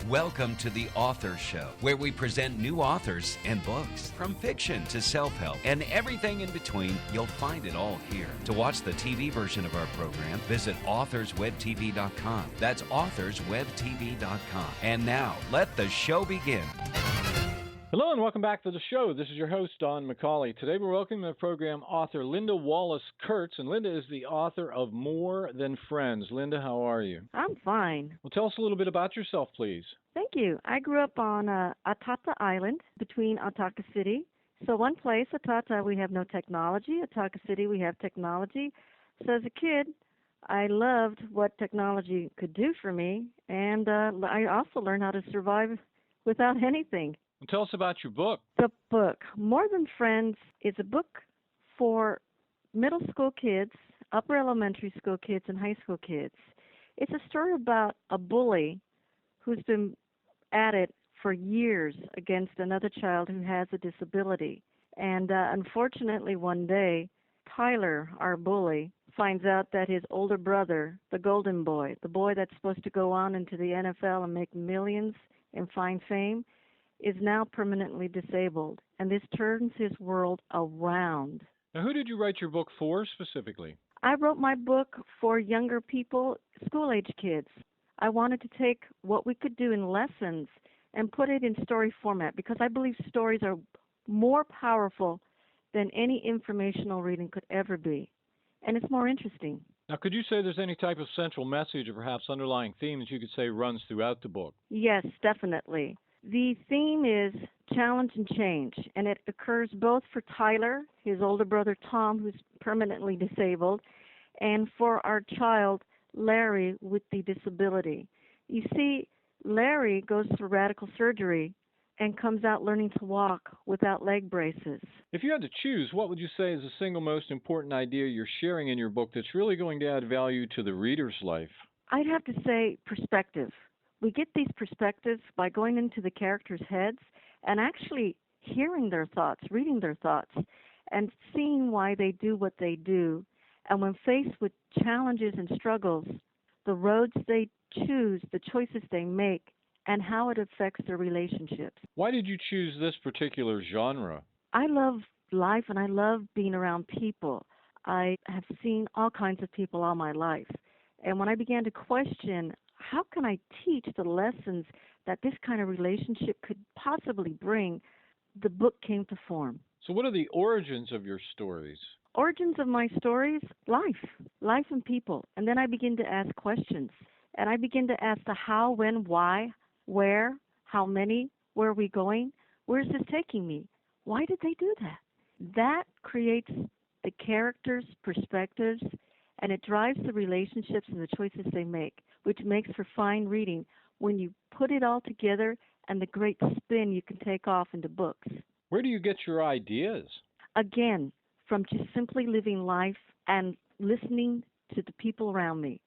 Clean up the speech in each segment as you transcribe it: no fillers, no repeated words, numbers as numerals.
Welcome to The Author Show, where we present new authors and books. From fiction to self-help and everything in between, you'll find it all here. To watch the TV version of our program, visit authorswebtv.com. That's authorswebtv.com. And now, let the show begin. Hello and welcome back to the show. This is your host, Don McCauley. Today we're welcoming to the program author Linda Wallace-Kurtz, and Linda is the author of More Than Friends. Linda, how are you? I'm fine. Well, tell us a little bit about yourself, please. Thank you. I grew up on Atata Island between Ataka City. So one place, Atata, we have no technology. Ataka City, we have technology. So as a kid, I loved what technology could do for me, and I also learned how to survive without anything. Well, tell us about your book. The book, More Than Friends, is a book for middle school kids, upper elementary school kids, and high school kids. It's a story about a bully who's been at it for years against another child who has a disability. And unfortunately, one day, Tyler, our bully, finds out that his older brother, the golden boy, the boy that's supposed to go on into the NFL and make millions and find fame, is now permanently disabled, and this turns his world around. Now, who did you write your book for specifically? I wrote my book for younger people, school-age kids. I wanted to take what we could do in lessons and put it in story format because I believe stories are more powerful than any informational reading could ever be, and it's more interesting. Now, could you say there's any type of central message or perhaps underlying theme that you could say runs throughout the book? Yes, definitely. The theme is challenge and change, and it occurs both for Tyler, his older brother Tom, who's permanently disabled, and for our child, Larry, with the disability. You see, Larry goes through radical surgery and comes out learning to walk without leg braces. If you had to choose, what would you say is the single most important idea you're sharing in your book that's really going to add value to the reader's life? I'd have to say perspective. We get these perspectives by going into the characters' heads and actually hearing their thoughts, reading their thoughts, and seeing why they do what they do. And when faced with challenges and struggles, the roads they choose, the choices they make, and how it affects their relationships. Why did you choose this particular genre? I love life and I love being around people. I have seen all kinds of people all my life. And when I began to question, how can I teach the lessons that this kind of relationship could possibly bring, the book came to form. So what are the origins of your stories? Origins of my stories, life and people. And then I begin to ask questions. And I begin to ask the how, when, why, where, how many, where are we going, where's this taking me? Why did they do that? That creates the characters' perspectives, and it drives the relationships and the choices they make, which makes for fine reading when you put it all together and the great spin you can take off into books. Where do you get your ideas? Again, from just simply living life and listening to the people around me.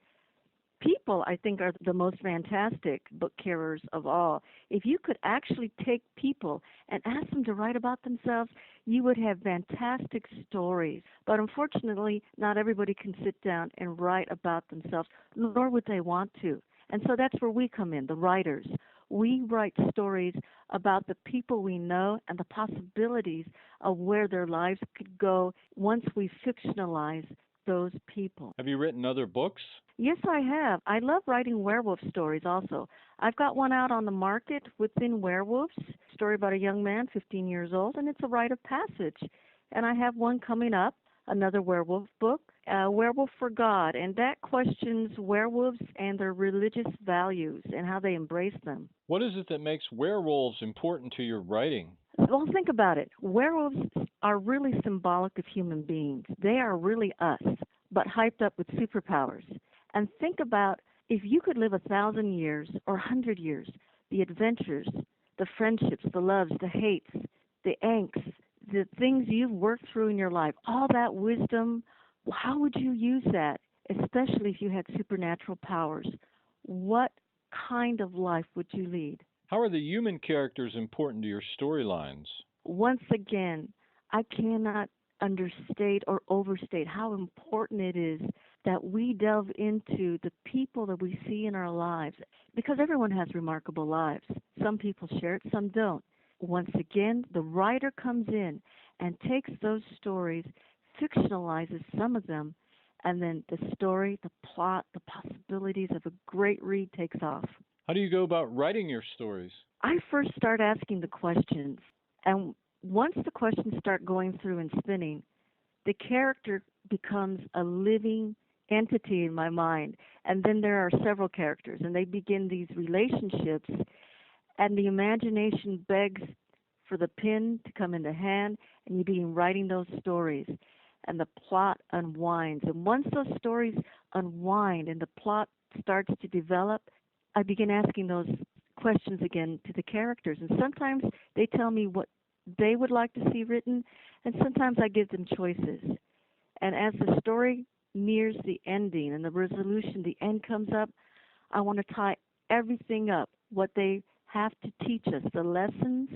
People, I think, are the most fantastic book carriers of all. If you could actually take people and ask them to write about themselves, you would have fantastic stories. But unfortunately, not everybody can sit down and write about themselves, nor would they want to. And so that's where we come in, the writers. We write stories about the people we know and the possibilities of where their lives could go once we fictionalize those people. Have you written other books? Yes, I have. I love writing werewolf stories also. I've got one out on the market within werewolves, a story about a young man, 15 years old, and it's a rite of passage. And I have one coming up, another werewolf book, Werewolf for God, and that questions werewolves and their religious values and how they embrace them. What is it that makes werewolves important to your writing? Well, think about it. Werewolves are really symbolic of human beings. They are really us, but hyped up with superpowers. And think about if you could live 1,000 years or 100 years, the adventures, the friendships, the loves, the hates, the angst, the things you've worked through in your life, all that wisdom, how would you use that, especially if you had supernatural powers? What kind of life would you lead? How are the human characters important to your storylines? Once again, I cannot understate or overstate how important it is that we delve into the people that we see in our lives, because everyone has remarkable lives. Some people share it, some don't. Once again, the writer comes in and takes those stories, fictionalizes some of them, and then the story, the plot, the possibilities of a great read takes off. How do you go about writing your stories? I first start asking the questions, and once the questions start going through and spinning, the character becomes a living entity in my mind. And then there are several characters, and they begin these relationships, and the imagination begs for the pen to come into hand, and you begin writing those stories, and the plot unwinds. And once those stories unwind and the plot starts to develop, I begin asking those questions again to the characters. And sometimes they tell me what they would like to see written, and sometimes I give them choices. And as the story nears the ending and the resolution, the end comes up, I want to tie everything up, what they have to teach us, the lessons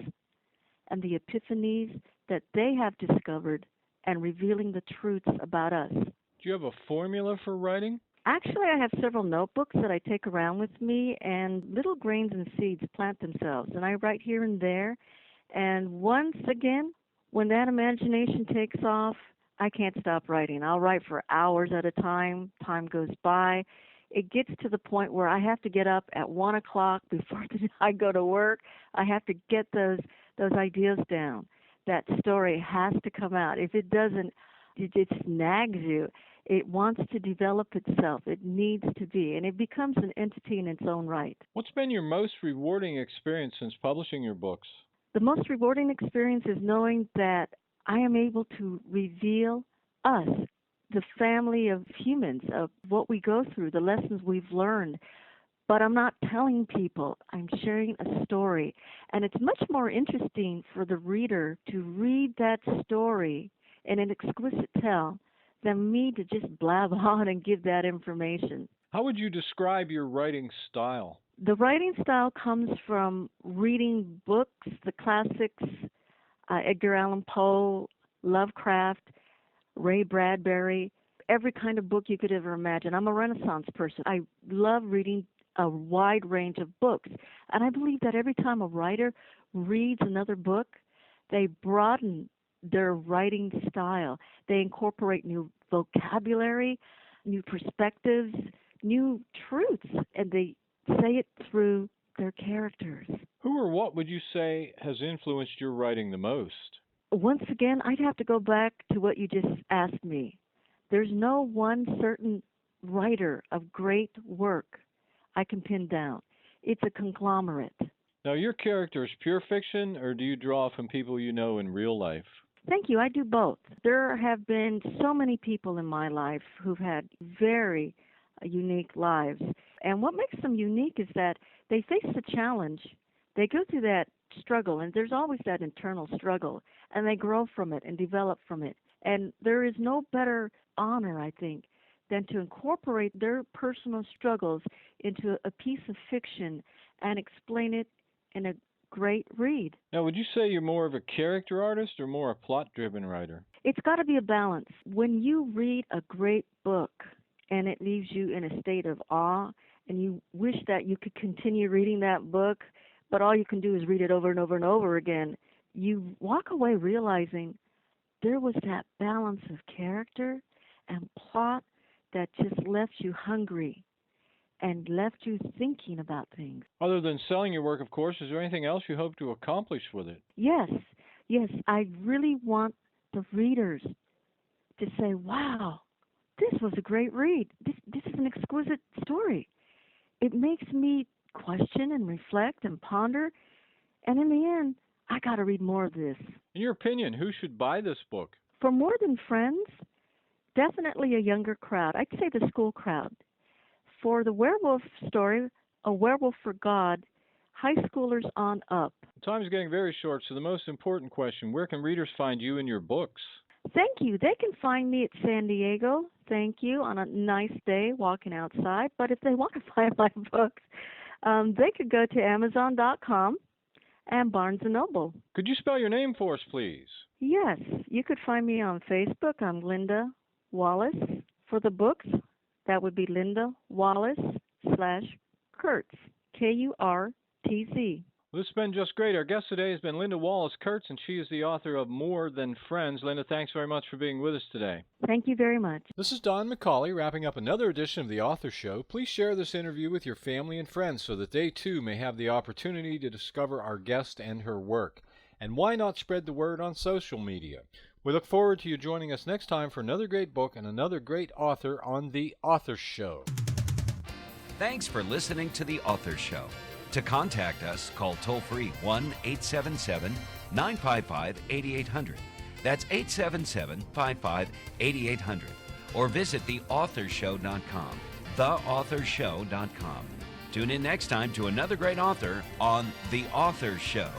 and the epiphanies that they have discovered, and revealing the truths about us. Do you have a formula for writing? Actually, I have several notebooks that I take around with me, and little grains and seeds plant themselves, and I write here and there. And once again, when that imagination takes off, I can't stop writing. I'll write for hours at a time. Time goes by. It gets to the point where I have to get up at 1 o'clock before I go to work. I have to get those ideas down. That story has to come out. If it doesn't, it snags you. It wants to develop itself. It needs to be, and it becomes an entity in its own right. What's been your most rewarding experience since publishing your books? The most rewarding experience is knowing that I am able to reveal us, the family of humans, of what we go through, the lessons we've learned. But I'm not telling people. I'm sharing a story. And it's much more interesting for the reader to read that story in an exquisite tell than me to just blab on and give that information. How would you describe your writing style? The writing style comes from reading books, the classics, Edgar Allan Poe, Lovecraft, Ray Bradbury, every kind of book you could ever imagine. I'm a Renaissance person. I love reading a wide range of books. And I believe that every time a writer reads another book, they broaden their writing style. They incorporate new vocabulary, new perspectives, new truths, and they say it through their characters. Who or what would you say has influenced your writing the most? Once again, I'd have to go back to what you just asked me. There's no one certain writer of great work I can pin down. It's a conglomerate. Now, your character is pure fiction, or do you draw from people you know in real life? Thank you. I do both. There have been so many people in my life who've had very unique lives. And what makes them unique is that they face the challenge. They go through that struggle, and there's always that internal struggle, and they grow from it and develop from it. And there is no better honor, I think, than to incorporate their personal struggles into a piece of fiction and explain it in a great read. Now, would you say you're more of a character artist or more a plot-driven writer? It's got to be a balance. When you read a great book and it leaves you in a state of awe, and you wish that you could continue reading that book, but all you can do is read it over and over and over again, you walk away realizing there was that balance of character and plot that just left you hungry and left you thinking about things. Other than selling your work, of course, is there anything else you hope to accomplish with it? Yes. I really want the readers to say, wow, this was a great read. This is an exquisite story. It makes me question and reflect and ponder, and in the end, I got to read more of this. In your opinion, who should buy this book? For more than friends, definitely a younger crowd. I'd say the school crowd. For the werewolf story, A Werewolf for God, high schoolers on up. Time is getting very short, so the most important question, where can readers find you and your books? Thank you. They can find me at San Diego, thank you, on a nice day walking outside. But if they want to find my books, they could go to Amazon.com and Barnes & Noble. Could you spell your name for us, please? Yes. You could find me on Facebook. I'm Linda Wallace. For the books, That would be Linda Wallace/Kurtz, Kurtz. Well, this has been just great. Our guest today has been Linda Wallace-Kurtz, and she is the author of More Than Friends. Linda, thanks very much for being with us today. Thank you very much. This is Don McCauley wrapping up another edition of The Author Show. Please share this interview with your family and friends so that they too may have the opportunity to discover our guest and her work. And why not spread the word on social media? We look forward to you joining us next time for another great book and another great author on The Author Show. Thanks for listening to The Author Show. To contact us, call toll-free 1-877-955-8800. That's 877-55-8800. Or visit theauthorshow.com, theauthorshow.com. Tune in next time to another great author on The Author Show.